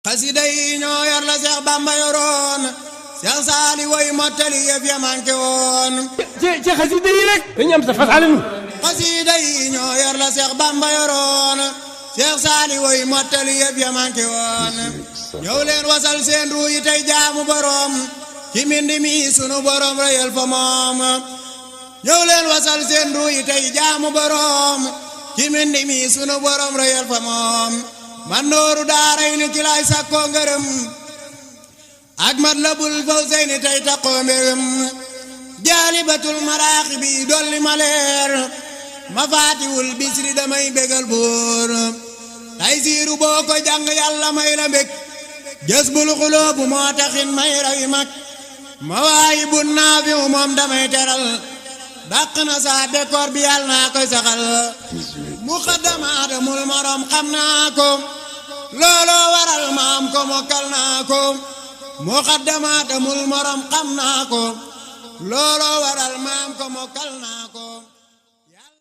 xasida yi ñoo yor la Seex Bamba yoroon Seex Saali woy mottali yëf ya manqué woon ci xasida yi rek dañu am sa fasaale nu xasida yi ñoo yor la Seex Bamba yoroon Seex Saali woy mottali yëf ya manqué woon ñëw leen wasal seen ruu yi tey jaamu borom ci mbind mi sunu borom reyal fa moom ñëw leen wasal seen ruu yi tey jaamu borom ci mbind mi sunu borom reyal fa moom man nooru daaray ni ci lay sakkoo ngërëm ak Matlabul Fawzayni tey takkoo mbégam jaalibatul maraaxibi dolli ma leer mafaatiwul bisri damay bégal buur tay siiru boo ko jàng yàlla may la mbég jës bul xuloobu moo taxin may rawi mag mawaayibu naafiu moom damay teral dàq na saa décor bi yàlla naa koy saxal muqaddamaadamul morom xam naa ko looloo waral maam ko mokkal naa ko muqaddamaadamul morom xam naa ko looloo waral maam ko mokkal naa ko